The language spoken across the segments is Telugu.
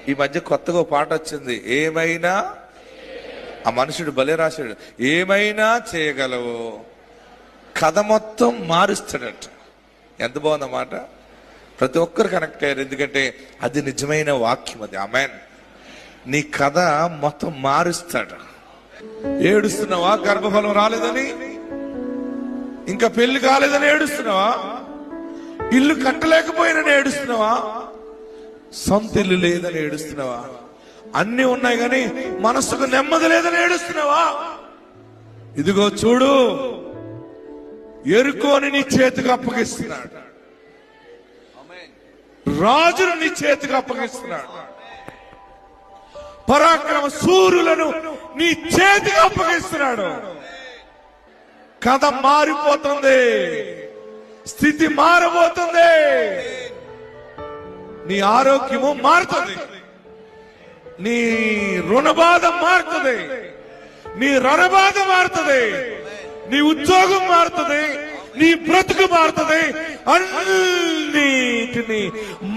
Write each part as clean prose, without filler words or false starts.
ఈ మధ్య కొత్తగా పాట వచ్చింది, ఏమైనా. ఆ మనుషుడు భలే రాశాడు, ఏమైనా చేయగలవు. కథ మొత్తం మారుస్తాడట. ఎంత బాగుందన్నమాట. ప్రతి ఒక్కరు కనెక్ట్ అయ్యారు, ఎందుకంటే అది నిజమైన వాక్యం. అది ఆమేన్. నీ కథ మొత్తం మారుస్తాడు. ఏడుస్తున్నావా? గర్భఫలం రాలేదని, ఇంకా పెళ్లి కాలేదని ఏడుస్తున్నావా? ఇల్లు కట్టలేకపోయినని ఏడుస్తున్నావా? సొంత ఇల్లు లేదని ఏడుస్తున్నావా? అన్ని ఉన్నాయి కానీ మనసుకు నెమ్మది లేదని ఏడుస్తున్నావా? ఇదిగో చూడు, ఎరుకోని నీ చేతికి అప్పగిస్తున్నాడు. రాజును నీ చేతికి అప్పగిస్తున్నాడు. పరాక్రమ శూరులను నీ చేతికి అప్పగిస్తున్నాడు. కథ మారిపోతుంది, స్థితి మారబోతుంది. నీ ఆరోగ్యము మారుతుంది, నీ రుణబాధ మారుతుంది, నీ రణబాధ మారుతుంది, నీ ఉద్యోగం మారుతుంది, నీ బ్రతుకు మారుతుంది. అన్నిటిని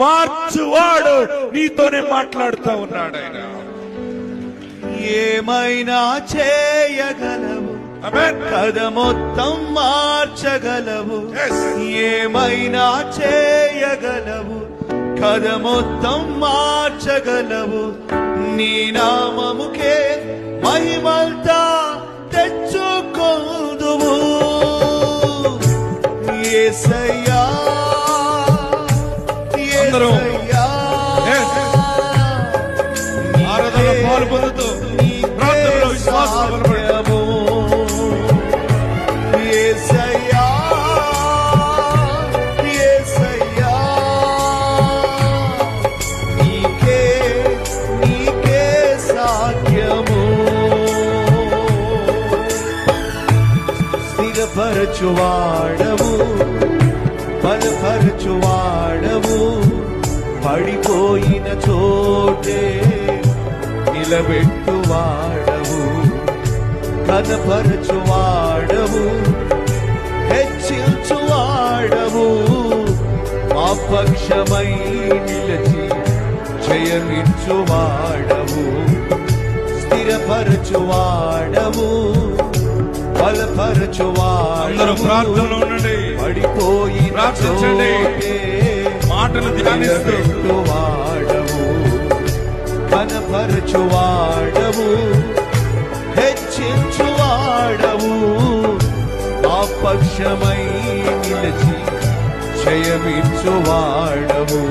మార్చువాడు నీతోనే మాట్లాడుతూ ఉన్నాడు ఆయన. ఏమైనా చేయగలవు, కథ మొత్తం మార్చగలవు. ఏమైనా చేయగలవు, కథ మొత్తం మార్చగలవు. నీ నామముకే మహిమంతా తెచ్చుకోదువు. యేసయ్యా, యేసయ్యా, ఆరాధనలో పాల్పొందుతూ ప్రార్థనలో విశ్వాసం బలపడము. యేసయ్యా, యేసయ్యా, నీకే నీకే సాధ్యము. స్థిరపరచువాడవు, బలపరచువాడవు. పడిపోయిన చోటే నిలబెట్టువాడవు. కనపరచువాడవు, హెచ్చించువాడవు. మా పక్షమై నిలచి జయమిచ్చువాడవు. స్థిరపరచువాడవు, బలపరచువాడవు. ప్రార్థనలో ఉండండి, పడిపోయిన ప్రార్థించండి, మాటలు ధ్యానిస్తూ. వాడవు, కనపరచువాడవు, హెచ్చించువాడవు. మా పక్షమై నిలిచి జయమిచ్చువాడవు.